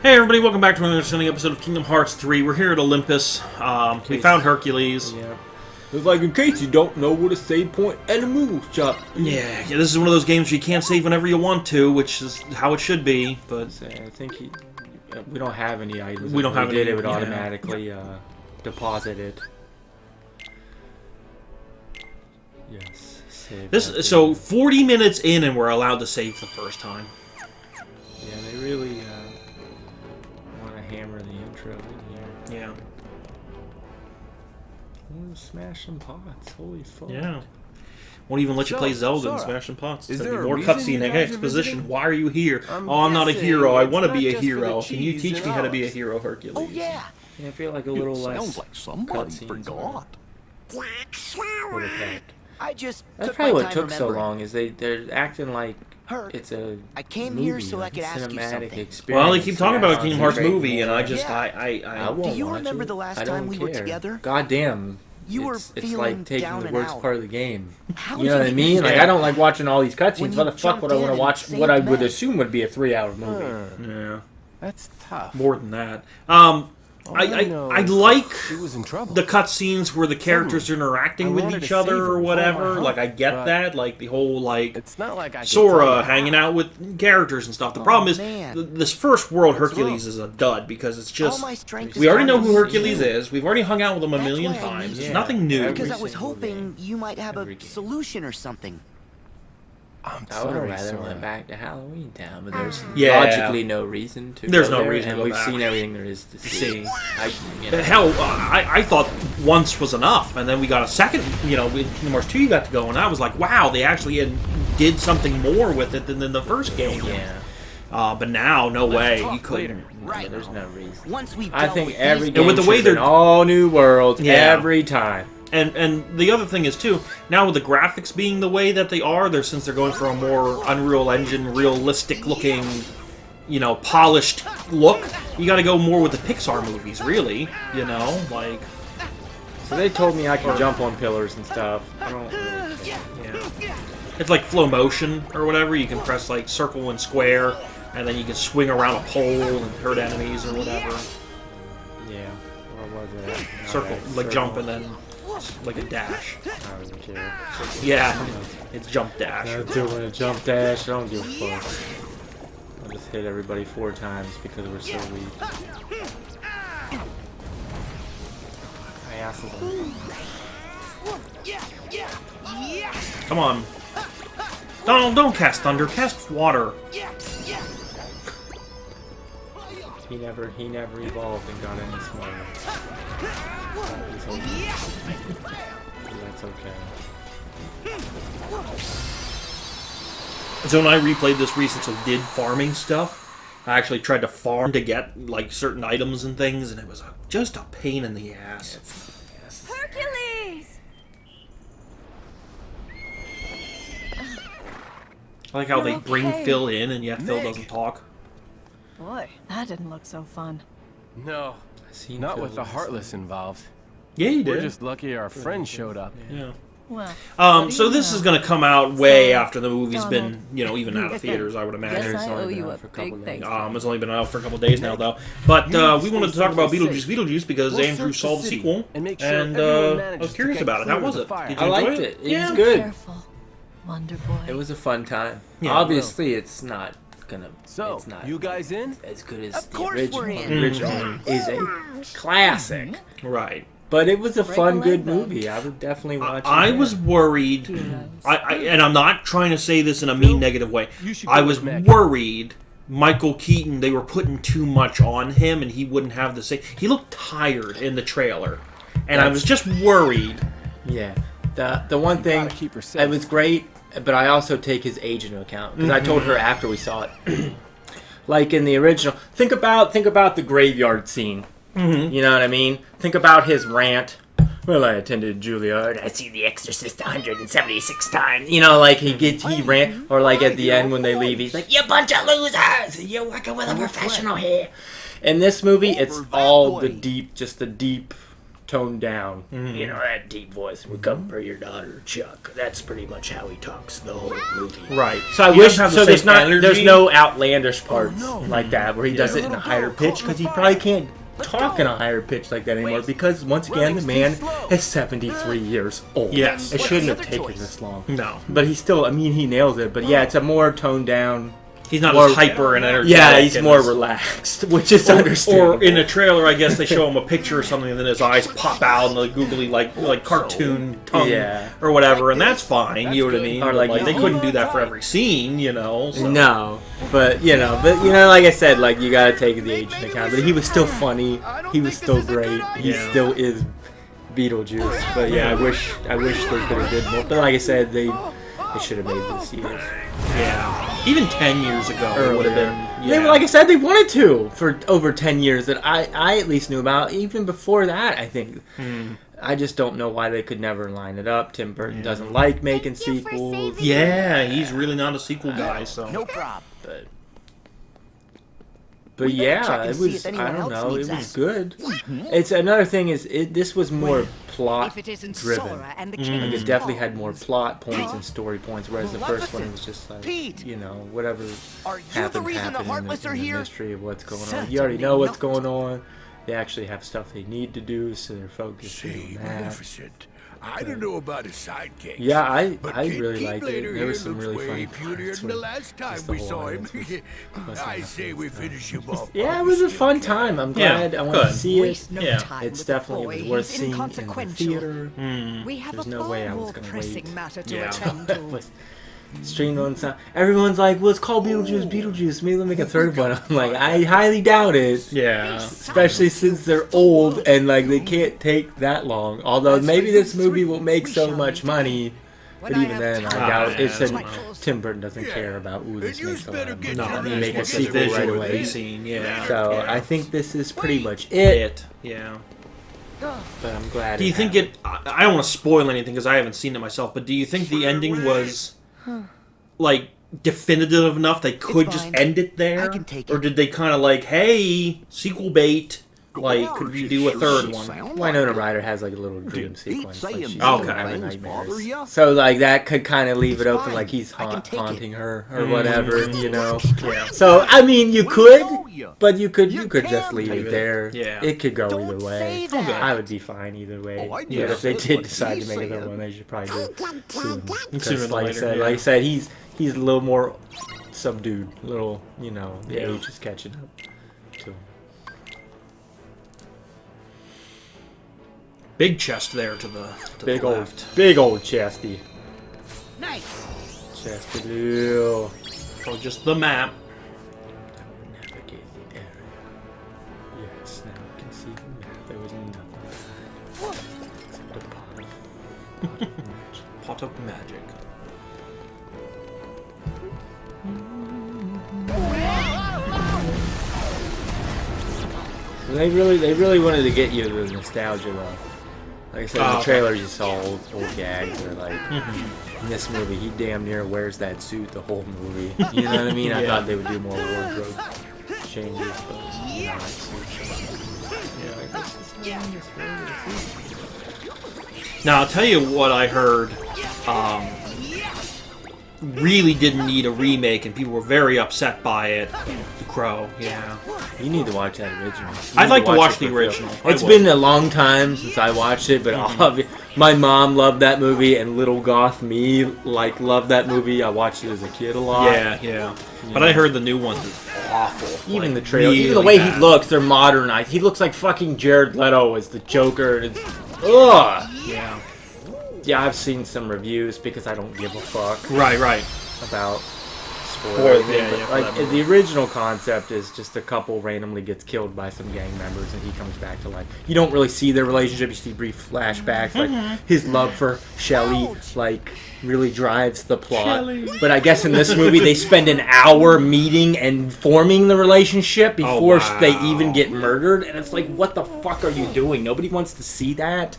Hey everybody, welcome back to another stunning episode of Kingdom Hearts 3. We're here at Olympus. We found Hercules. Yeah. It's like, in case you don't know what a save point and a move shot. Yeah, this is one of those games where you can't save whenever you want to, which is how it should be, but... I think we don't have any items. We don't have any, it would automatically deposit it. Yes, save. So, 40 minutes in and we're allowed to save the first time. Yeah, they really want to hammer the intro in here. Yeah. Oh, smash some pots. Holy fuck. Yeah. Won't even let you play Zelda and smash some pots. Is There'll there be a more reason cutscene you and guys are exposition. visiting? Why are you here? I'm Oh, I'm not a guessing hero. I it's want to not be a just for the hero. Can you cheese teach and me how to be a us. hero, Hercules? Oh yeah, Yeah, I feel like a little less. sounds like somebody cutscenes forgot. would have helped. I just That's took probably my what time took so remembering. long. Is they're acting like Hurt. it's a I came movie, here so like I could a ask you cinematic something. experience. Well, they keep talking about a Yeah, Kingdom Hearts great movie, and I just, Yeah. I won't Do you watch remember it. the last I time don't we were care. together? God damn. You were it's feeling like taking down the and worst out. part of the game. How You know what I did mean? Like, Yeah. I don't like watching all these When cutscenes. you Why the fuck would I jumped want to in watch and what I saved would Meg? assume would be a 3-hour movie? Yeah. That's tough. More than that. I know I like she was in trouble. the cutscenes where the characters are interacting I with wanted each to other save her or before whatever. my Like, I heart, get but that. Like, the whole, like, It's not like I could Sora tell you. hanging out with characters and stuff. The problem is, man. this first world What's Hercules wrong? is a dud because it's All just... my strength We is already know gone who from Hercules you. is. We've already hung out with him a That's million why I times. need It's you. nothing new. Every Because I was single hoping game. you might have Every a game. solution or something. I'm I would sorry, have rather Sora. went back to Halloween Town, but there's Yeah. logically no reason to. There's go no there, reason to and go we've back. seen everything there is to see. Hell, I thought once was enough, and then we got a second, with Kingdom Hearts 2 you got to go, and I was like, wow, they actually did something more with it than in the first game. Yeah, But now, no way. talk You couldn't. Right. there's no reason. Once we've I dealt think with every these game with the way should they're- an all new world Yeah. every time. And the other thing is, too, now with the graphics being the way that they are, since they're going for a more Unreal Engine, realistic-looking, polished look, you got to go more with the Pixar movies, really, like... So they told me I could jump on pillars and stuff. I don't really care. Yeah. It's like flow motion or whatever. You can press like circle and square, and then you can swing around a pole and hurt enemies or whatever. Yeah. What was it? Circle, Alright, like circle. jump and then like a dash. I don't care. Yeah, it's jump dash. Not doing a jump dash. I don't give a fuck. I'll just hit everybody 4 times because we're so weak. My ass is on. Come on. Don't cast thunder. Cast water. He never evolved and got any smarter. He's hoping. That's okay. So when I replayed this recently, did farming stuff. I actually tried to farm to get like certain items and things, and it was just a pain in the ass. Yes. Hercules! I like how they You're bring okay. Phil in, and yet Phil Nick. doesn't talk. Boy, that didn't look so fun. No, Seen not Phil with the last- Heartless involved. Yeah, you We're did. just lucky our friend showed up. Yeah. Well, what do So you this know? is going to come out way So, after the movie's been, Donald, even out of theaters, I would imagine. Guess I only owe been you out a for a couple big days. thank you. It's only been out for a couple days now, though. But we wanted to talk about Beetlejuice because We'll Andrew search saw the the city sequel, and make sure and everyone I manages was to curious get about it. clear How of was the it? fire. Did you I enjoy liked it? it. It Yeah. was good. Careful, Wonder Boy. It was a fun time. Yeah, Obviously, it's not gonna. So, it's not you guys in? as good as Of the course original. we're in. The original is a classic, Right. but it was a Break fun, a leg, good though. movie. I would definitely watch it. I again. was worried, and I'm not trying to say this in a mean, Phil, negative way. you should I go was with Meg. worried Michael Keaton, they were putting too much on him, and he wouldn't have the same... He looked tired in the trailer, and I was just worried. Yeah. The one thing, gotta keep her safe. it was great, but I also take his age into account because I told her after we saw it, like in the original. Think about the graveyard scene. You know what I mean? Think about his rant. Well, I attended Juilliard. I see The Exorcist 176 times. Like he rant, or like at the end when they leave, he's like, "You bunch of losers! You're working with a professional here." In this movie, it's all the deep toned down. You know, that deep voice. We come for your daughter, Chuck. That's pretty much how he talks the whole movie. Right. So I He wish doesn't have the so. There's same not. energy. There's no outlandish parts like that where he does it in a higher pitch because he probably can't talk in a higher pitch like that anymore because once again the man is 73 years old. Yes. It shouldn't have taken this long. No. But he still. I mean, he nails it. But yeah, it's a more toned down. He's not More- as hyper and energetic. Yeah, he's and more as- relaxed, which is understandable. Or in a trailer, I guess they show him a picture or something, and then his eyes pop out and the googly like cartoon tongue Yeah. or whatever, and that's fine. You know what I mean? Or But, like- they couldn't do that for every scene, you know. So. No, but you know, like I said, like you gotta take the age into account. But he was still funny. He was still great. He Yeah. still is Beetlejuice. But yeah, I wish they could have did more. But like I said, they should have made this year. Yeah. Even 10 years ago it would have been. They were, like I said, they wanted to for over 10 years that I at least knew about. Even before that, I think. I just don't know why they could never line it up. Tim Burton doesn't like making sequels. Yeah, he's really not a sequel guy, so. No problem. But We better check yeah, and it see was. if anyone I don't else know. It needs was us. good. It's another thing is this was more plot If it isn't driven. Sora and the Like King's it definitely had Paws. more plot points and story points, whereas the Well, first one listen, was just like Pete. you know whatever Are you happened the reason the in Heartless are in the here? mystery of what's going on. Certainly You already know what's not. going on. They actually have stuff they need to do, so they're focusing Say, on that. Magnificent. I don't know about his sidekicks. Yeah, I but really Kid liked it. Blader There was here some looks really way funny punier parts than the when last time just the we whole saw him. audience was I laughing say and we stuff. finish him off. Yeah, it was a fun time. I'm glad. I want to good. see it. Waste no Yeah. time It's with the definitely boy. was worth He's seeing in the inconsequential. theater. We have There's a no far way I was more gonna pressing wait. matter to Yeah. attend It to. was streamed on sound. Everyone's like, well, it's called Beetlejuice. Maybe they'll make a third one. I'm like, I highly doubt it. Yeah. Especially since they're old and like they can't take that long. Although maybe this movie will make so much money. But even then, I doubt it. It's yeah, Tim Burton doesn't care about ooh, this And you makes a lot better of get money. No, your Let me make a ass sequel right visually away. be seen, yeah. So yeah. I think this is pretty much it. Yeah. But I'm glad. Do you think happened. I don't want to spoil anything because I haven't seen it myself, but do you think the ending was like definitive enough they could It's just fine. end it there? I can take or it. did they kind of like, hey, sequel bait? Like, could we do a third one? Winona Ryder has like a little dream Did sequence. Like saying she's Okay. having things bother nightmares. ya? So like that could kind of leave it It's open, fine. like he's I can take it. haunting her or whatever, you know. Yeah. So I mean, you could, know ya. but you could You just can leave leave it it. there. Yeah. It could go Don't either way. say that. I would be fine either way. Oh, I But know. if they That's did what decide to he's make another saying. one, they should probably do it soon. Sooner Because than like I later, said, yeah. he's a little more subdued. Little, you know, the Yeah. age is catching up to him. Big chest there to the Big old chesty. Nice. Chesty. Or just the map. Navigate the area. Yes, now we can see the map. There was nothing. Except a pot of magic. Pot of magic. And they really wanted to get you the nostalgia though. Like I said, in Oh, the okay. trailer you saw old gags. They're like, in this movie, he damn near wears that suit the whole movie. You know what I mean? I Yeah. thought they would do more wardrobe changes, but you know, that suit. Now I'll tell you what I heard. Really didn't need a remake, and people were very upset by it. The Crow, yeah. You need to watch that original. You I'd need like to watch it the for real. original. I It's would. been a long time since I watched it, but my mom loved that movie, and little goth me loved that movie. I watched it as a kid a lot. Yeah, yeah. But I heard the new one is awful. Even like, the trailer, even the really way bad. he looks, they're modernized. He looks like fucking Jared Leto as the Joker, and it's ugh. Yeah. Yeah, I've seen some reviews because I don't give a fuck Right, right. about spoilers. Spoilers, But, yeah, for like that movie. the original concept is just a couple randomly gets killed by some gang members, and he comes back to life. You don't really see their relationship. You see brief flashbacks, like his love for Shelly, like really drives the plot. But I guess in this movie they spend an hour meeting and forming the relationship before wow. they even get murdered, and it's like, what the fuck are you doing? Nobody wants to see that.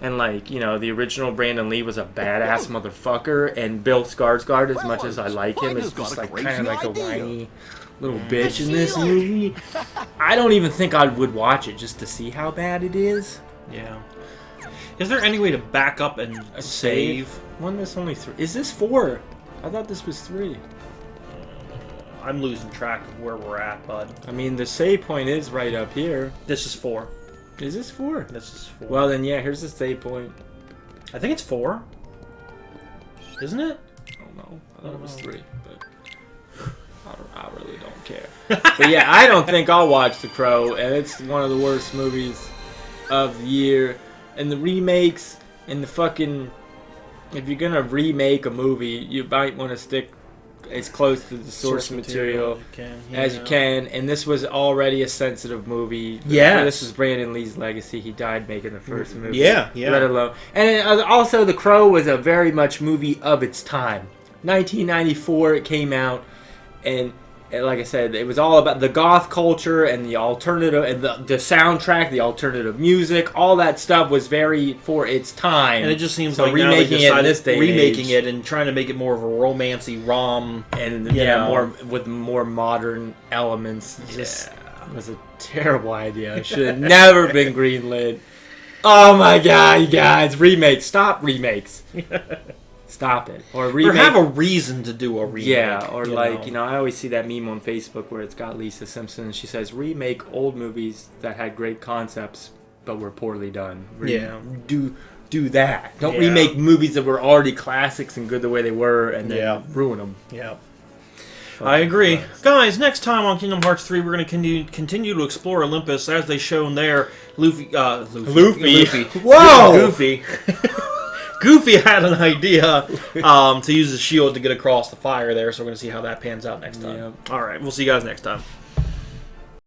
And like, you know, the original Brandon Lee was a badass motherfucker, and Bill Skarsgård, as much as I like him, is just like kind of like a whiny little bitch in this movie. I don't even think I would watch it just to see how bad it is. Yeah. Is there any way to back up and save? One that's only 3. Is this 4? I thought this was 3. I'm losing track of where we're at, bud. I mean, the save point is right up here. This is 4. Is this 4? This is 4. Well, then, yeah, here's the save point. I think it's 4. Isn't it? I don't know. I thought it was 3, but I really don't care. But yeah, I don't think I'll watch The Crow, and it's one of the worst movies of the year. And the remakes and the fucking... If you're gonna remake a movie, you might want to stick as close to the source material as you can. And this was already a sensitive movie. Yeah. This is Brandon Lee's legacy. He died making the first movie. Yeah. Let alone. And also, The Crow was a very much movie of its time. 1994 it came out, and like I said, it was all about the goth culture and the alternative, and the soundtrack, the alternative music, all that stuff was very for its time. And it just seems so like now they remaking it in this day and remaking age, it and trying to make it more of a romancy rom, and know. more with more modern elements. Just was a terrible idea. It should have never been greenlit. Oh my god, you guys! Remakes, stop remakes. Stop it. Or have a reason to do a remake. Yeah, or I always see that meme on Facebook where it's got Lisa Simpson and she says, remake old movies that had great concepts but were poorly done. Do that. Don't remake movies that were already classics and good the way they were and then ruin them. Yeah. I agree. Guys, next time on Kingdom Hearts 3, we're going to continue to explore Olympus as they shown there. Luffy. Whoa! Goofy. Goofy had an idea to use the shield to get across the fire there, so we're going to see how that pans out next time. All right, we'll see you guys next time.